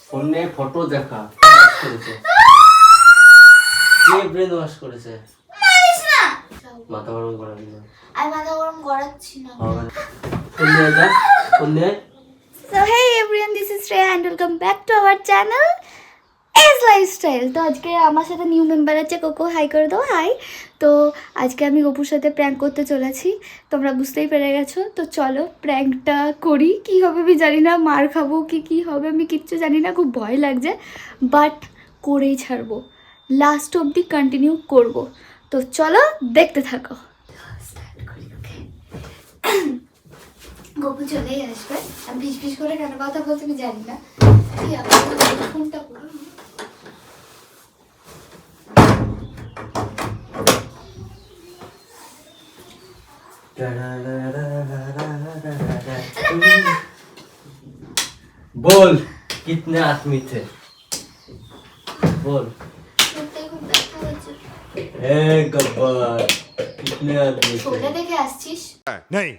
ফোনে ফটো দেখা করেছে কে ব্রেন ওয়াশ করেছে মাথা গরম করাবি না আমি মাথা গরম করাচ্ছি না ফোনে So hey everyone, this is Shreya and welcome back to our channel S lifestyle. তো আজকে আমার সাথে নিউ মেম্বার আছে, কোকো হাই করে দাও। হাই। তো আজকে আমি গপুর সাথে প্র্যাঙ্ক করতে চলেছি, তোমরা বুঝতেই পেরে গেছো। তো চলো প্র্যাঙ্কটা করি। কি হবে আমি জানি না, মার খাবো কি হবে আমি কিচ্ছু জানি না, খুব ভয় লাগছে, বাট করেই ছাড়বো, লাস্ট অবধি কন্টিনিউ করব। তো চলো দেখতে থাকো। গপু চলেই আসবে, আমি ভিস ভিস করে কেন কথা বলতে আমি জানি না। ফোনটা পুরো बोल कितने आदमी थे बोल ए गब्बर कितने आदमी छोले थे देखे আসছিস नहीं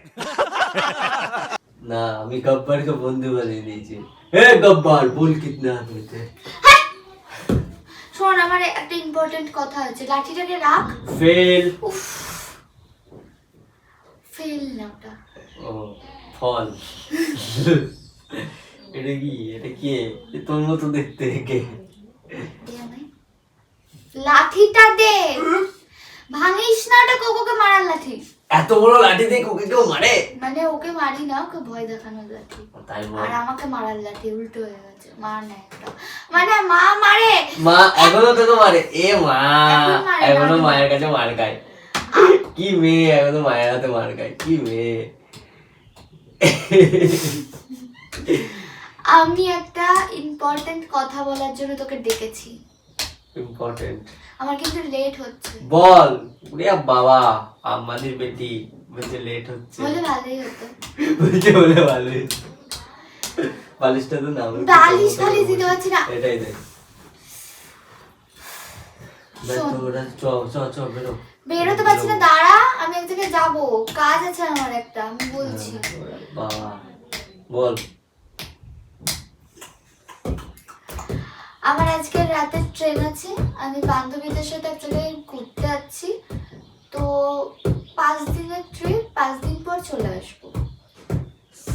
ना আমি গব্বরকে বন্ধু বানিয়ে দিয়েছি এ গব্বর बोल कितने आदमी थे শোন আমার একটা ইম্পর্টেন্ট কথা আছে, লাঠিটাকে রাখ। फेल ফেল না ওটা, ও ফল এটা কি তোর মতো দেখতে কে লাঠিটা দে, ভাঙিস না, ওটা কোকোকে মারার লাঠি। এত বড় লাঠি দিয়ে ওকে কেউ মারে? মানে ওকে মারি না, ওকে ভয় দেখানোর লাঠি। তাই বল। আর আমাকে মারার লাঠি উল্টো হয়ে গেছে, মার না একটা, মানে মা মারে, মা এখনো তোকে মারে? এ মা এখন মারে না। এখনো মায়ের কাছে মার খায়, কি মেয়ে এখনো মায়ের হাতে মার খায়, কি মেয়ে। আমি একটা ইম্পর্টেন্ট কথা বলার জন্য তোকে ডেকেছি। ইম্পর্টেন্ট? আমার কিন্তু লেট হচ্ছে। বল। ওরে বাবা আমাদের বেটি বলছে লেট হচ্ছে, বলে ভালোই হতো। বলে ভালোই। বালিশটা তো নাম বালিশ দিতে পারছি না। এটাই দেখ শোন। তোরা চ বেরো। বেরোতে পারছি না, দাঁড়া, আমি এক জায়গায় যাবো, কাজ আছে আমার একটা, আমি বলছি। বাবা বল। আমার আজকে রাতে ট্রেন আছে, আমি বান্ধবীদের সাথে অ্যাকচুয়ালি ঘুরতে যাচ্ছি। তো 5 দিনের ট্রিপ, 5 দিন পর চলে আসবো।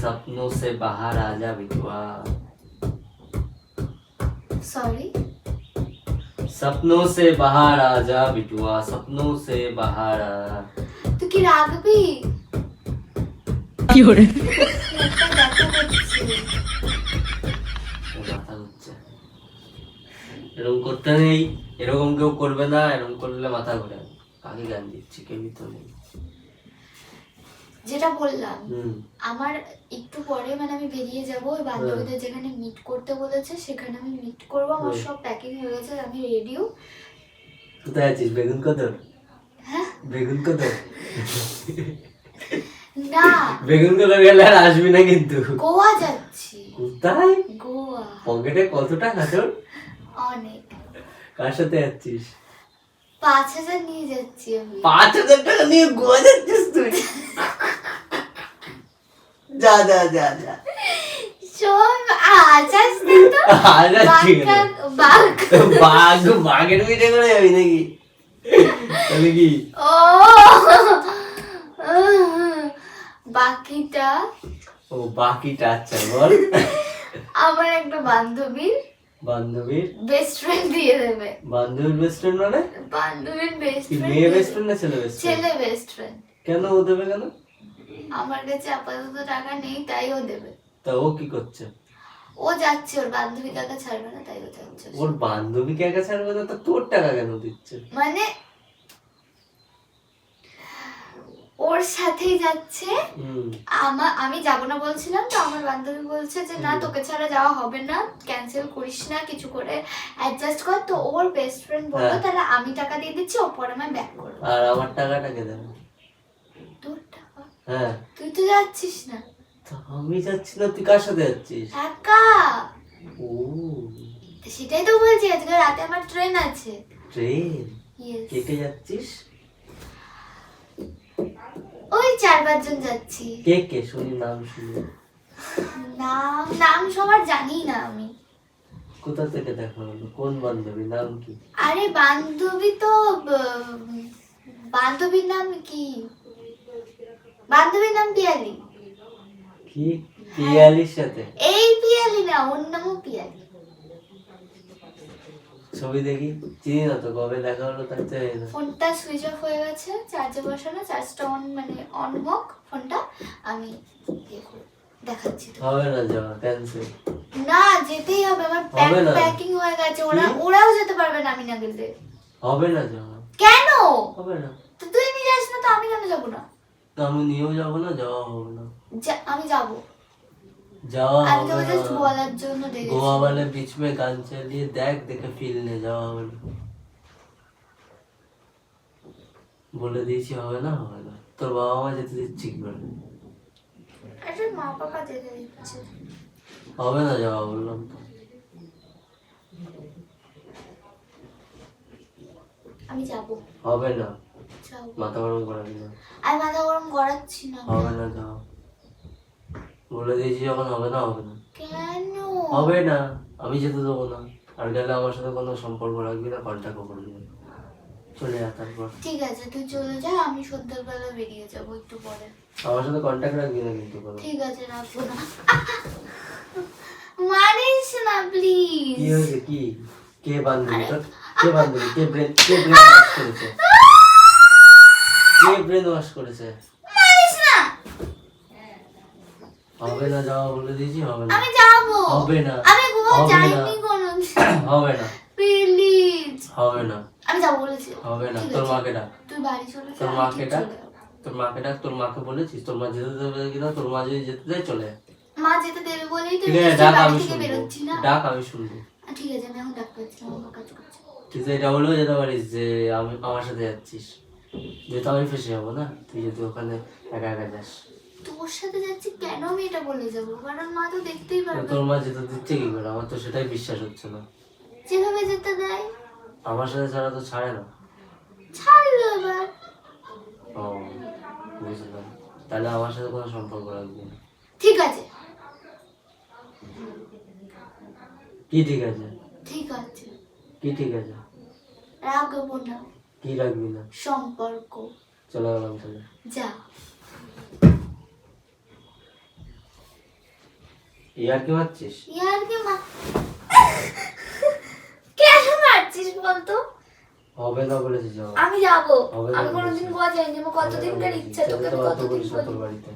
सपनों से बाहर आ जा बिटुआ। সরি, सपनों से बाहर आ जा बिटुआ, सपनों से बाहर आ। তুই কি রাখবি? কি করে একটা দেখা করছি। মাথা ঘুরছে, এরকম করতে নেই, এরকম কেউ করবে না, এরকম করলে মাথা ঘোরে। কাকে গান দিচ্ছি, কেউই তো নেই। যেটা বললাম, হুম আমার একটু পরে মানে আমি বেরিয়ে যাব, ওই বান্ধবীদের যেখানে মিট করতে বলেছে সেখানে আমি মিট করব। আমার সব প্যাকিং হয়ে গেছে, আমি রেডিও। কোথায় আছিস? বেগুন কত? হ্যাঁ বেগুন কত? না, বেগুন কত গেলে আর আসবি না কিন্তু। গোয়া যাচ্ছি। কোথায়? গোয়া। পকেটে কত টাকা তোর? অনেক। কার সাথে যাচ্ছিস? 5,000 নিয়ে যাচ্ছি আমি। 5,000 টাকা নিয়ে গোয়া যাচ্ছিস তুই? যা যা যা যা। শোন, আজ আসতে তো আজ আসছি কেন? বাঘের পিঠে করে যাবি নাকি? তাহলে কি? ও বাকিটা ও বাকিটা, আচ্ছা বল। আমার একটা বান্ধবীর বেস্ট ফ্রেন্ড দিয়ে দেবে। বান্ধবীর বেস্ট ফ্রেন্ড মানে? বান্ধবীর বেস্ট কি ফ্রেন্ড? মেয়ে বেস্ট ফ্রেন্ড না ছেলে বেস্ট ফ্রেন্ড? ছেলে বেস্ট ফ্রেন্ড। কেন ও দেবে কেন? আমার কাছে আপাতত টাকা নেই, তাই ও দেবে। তা ও কি করছে? ও যাচ্ছে, ওর বান্ধবী কাকা ছাড়বে না, তাই ও যাচ্ছে। ওর বান্ধবীকে একা ছাড়বে না, তা তোর টাকা কেন দিচ্ছে? মানে ওর সাথেই যাচ্ছে। আমি যাব না বলছিলাম, তো আমার বান্ধবী বলছে যে না, তোকে ছাড়া যাওয়া হবে না, ক্যান্সেল করিস না, কিছু করে অ্যাডজাস্ট কর। তো ওর বেস্ট ফ্রেন্ড বললো তাহলে আমি টাকা দিয়ে দিচ্ছি, ও পরে আমি ব্যাক করবো। আর আমার টাকাটা কে দেবে? তোর টাকা? হ্যাঁ তুই তো যাচ্ছিস না। তো আমি যাচ্ছি না, তুই কার সাথে যাচ্ছিস? একা। ও সেটাই তো বলছি, আজকে রাতে আমার ট্রেন আছে। ট্রেন? Yes. কে কে যাচ্ছিস? ওই 4-5 জন যাচ্ছি। কে কে শুনি, নাম শুনি। নাম নাম সবার জানি না আমি। কোথা থেকে দেখা হলো? কোন বান্ধবী? নাম কি? আরে বান্ধবী তো বান্ধবীর নাম কি? বান্ধবীর নাম পিয়ালি। কি পিয়ালির সাথে? এই পিয়ালি না, ওর নামও পিয়ালি। ছবি দেখি, চিনি না তো, কবে দেখা হলো তাই তো জানি না। ফোনটা সুইচ অফ হয়ে গেছে, চার্জে বসানো, চার্জটা অন মানে অন হোক ফোনটা, আমি দেখাচ্ছি তো। হবে না, যাওয়া ক্যান্সেল। না যেতেই হবে, আমার হবে না। প্যাকিং হয়ে গেছে, কি? ওরাও যেতে পারবে না আমি না গেলে। হবে না যাওয়া। কেন? হবে না। তো তুই নিয়ে যাস না তো আমি কেন যাবো না? তো আমি নিয়েও যাবো না, যাওয়া হবে না। আমি যাবো। যাওয়া আমি হবে তোকে না। জাস্ট বলার জন্য দেখেছি। গোয়া वाले बीच में গান চালিয়ে দেখ, দেখে ফিল নে, যাওয়া হবে না। বলে দিয়েছি হবে না, হবে না। তোর বাবা মা যেতে দিচ্ছি কি করে? আরে মা বাবা যেতে দিচ্ছে। হবে না যাওয়া, বললাম তো। আমি যাবো। হবে না, যাবো। মাথা গরম করাবি না। আমি মাথা গরম করাচ্ছি না। হবে না যাও, বলে দিয়েছি যখন, হবে না, হবে না। কেন? হবে না, আমি যেতে দেবো না। আর গেলে আমার সাথে কোনো সম্পর্ক রাখবি না, কন্ট্যাক্টও করবি না। চলে যা তারপর। ঠিক আছে তুই চলে যা, আমি সন্ধ্যাবেলা বেরিয়ে যাবো একটু পরে। আমার সাথে কন্ট্যাক্ট রাখবি না কিন্তু কোনো। ঠিক আছে রাখবো না। মানিস না প্লিজ। কি হয়েছে? কি? কে বান্ধবী তোর? কে বান্ধবী? কে ব্রেন ওয়াশ করেছে? কে ব্রেন ওয়াশ করেছে? মানিস না। হবে না যাওয়া, বলে দিয়েছি হবে না। আমি যাবো। হবে না। আমি গোয়া হবে যাইনি না। কোনোদিন। হবে না। প্লিজ। হবে না। আমি যাবো বলেছি। হবে না। ঠিক তোর আছে। মাকে ডাক। তুই বাড়ি চলে যা। তোর আমি মাকে ঠিক ডাক। চলে যাবো। তোর মাকে ডাক। তোর মাকে বলেছিস তোর মা যেতে দেবে কিনা? তোর মা যদি যেতে দেয় চলে আয়। মা যেতে দেবে বলেই তো ঠিক আছে, নিশ্চয়ই ডাক বাড়ি আমি থেকে শুনবো। বেরোচ্ছি না। ডাক আমি শুনবো। ঠিক আছে আমি এখন ডাক পাচ্ছি না, আমার কাজ করছি। তুই তো এটা বলেও যেতে পারিস যে আমি আমার সাথে যাচ্ছিস, যেহেতু আমি ফেসে যাবো না, তুই যদি ওখানে একা একা যাস। তোর সাথে যাচ্ছি কেন আমি এটা বলে যাবো? কারণ মা তো দেখতেই পারবে। তোর মা যেতে দিচ্ছে কি করে? আমার তো সেটাই বিশ্বাস হচ্ছে না। যেভাবে যেতে দেয়। আমার সাথে ছাড়া তো ছাড়ে না। ছাড়লো এবার। ও বুঝলাম, তাহলে আমার সাথে কোনো সম্পর্ক রাখবি না। ঠিক আছে। কি ঠিক আছে? ঠিক আছে। কি ঠিক আছে? রাখবো না। কি রাখবি না? সম্পর্ক। চলে গেলাম তাহলে। যা। ইয়ার কি মারছিস? ইয়ার কি মা কেন মারছিস বলতো? হবে না বলেছিস আমার। আমি যাবো। হবে না আমি কোনোদিন বলেছিস। গোয়া যাইনি, আমার কতদিনকার ইচ্ছা, তোকে চেঁচাতে আমি বাধ্য কতদিন করিস না তোর বলি। বাড়িতে।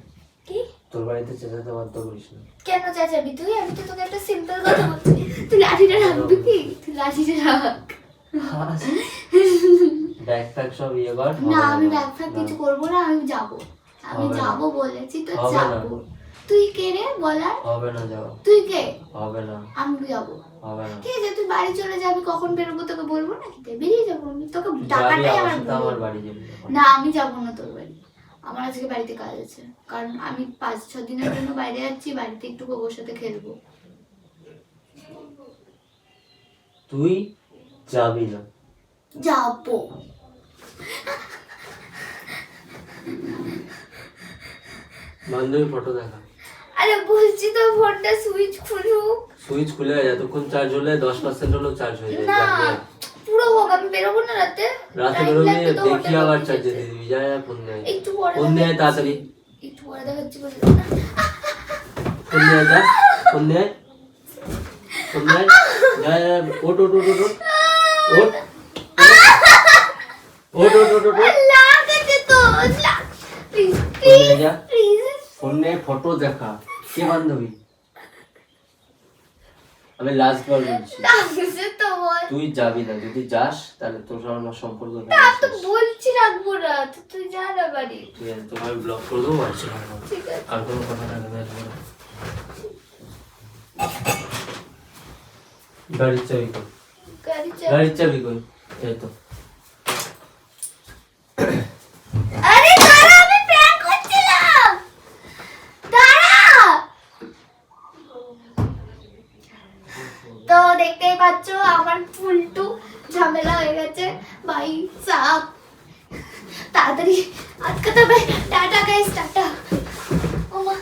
কি? তোর বাড়িতে চেঁচাতে বাধ্য করিস না। কেন চাচাবি তুই? আমি তো তোকে একটা সিম্পল কথা বলছি, তুই লাঠিটা রাখবি কি? তুই লাঠিটা রাখ। ব্যাগ ফ্যাগ সব ইয়ে কর। না হবে আমি না। ব্যাগ ফ্যাগ কিছু করবো না, আমি যাবো। আমি হবে না। যাবো বলেছি তো হবে না। যাবো। তুই কে রে বলার? হবে না যাও। তুই কে? হবে না। আমি যাবো। হবে না। ঠিক আছে তুই বাড়ি চলে যাবি, কখন বেরোবো তোকে বলবো নাকি? বেরিয়ে যাবো আমি, তোকে তুই যাবি টাকাটাই আমার আমার সাথে বলবো। আমার বাড়ি যাবি এখন। না আমি যাবো না তোর বাড়ি, আমার আজকে বাড়িতে কাজ আছে। কারণ আমি 5-6 দিনের জন্য বাইরে যাচ্ছি, বাড়িতে একটু গোবর সাথে খেলবো। তুই যাবি না। যাবো। বান্ধবী ফটো দেখা। আরে বলছি তো ফোনটা সুইচ খুলুক। সুইচ খুলে যায়, যতক্ষণ চার্জ হলে 10% হলেও চার্জ হয়ে যায়। না যাবি না। পুরো হোক, আমি বেরোবো না রাতে। রাতে Time বেরোবি, লাগবে তো দেখি হোটেলে আবার অফিসে চার্জে যেতে। দিয়ে দিবি। যা যা, ফোন নেয়। একটু পরে ফোন নেয় দেখাচ্ছি। তাড়াতাড়ি। একটু পরে দেখাচ্ছি বলে। ফোন নেয় যা, ফোন নেয়। ফোন নেয়। যা যা, ওঠ ওঠ ওঠ ওঠ ওঠ। ওঠ ওঠ ওঠ ওঠ ওঠ। লাগাতে তো প্লিজ ফোন নিয়ে যা। প্লিজ। ফোন নিয়ে ফটো দেখা। কে বান্ধবী? আমি লাস্ট বার বলছি, লাগছে তো বল। তুই যাবি না। যদি যাস তাহলে তোর সঙ্গে আমার সম্পর্ক না নেই। তো বলছি রাখবো না, তো তুই যা না বাড়ি। ঠিক আছে, তোকে আমি ব্লক করে দেবো, বাড়ি চলে যাবো। ঠিক আছে। আর কোনো কথা রাখবে না। গাড়ির চাবি কই? গাড়ি চালা। গাড়ির চাবি কই? এই তো। আরে দাঁড়া, আমি প্র্যাঙ্ক করছিলাম। দাঁড়া। তো দেখতেই পাচ্ছ আমার ফুলটু ঝামেলা হয়ে গেছে ভাই সাব। তাড়াতাড়ি আটকাতে হবে। Tata guys, tata. ওমা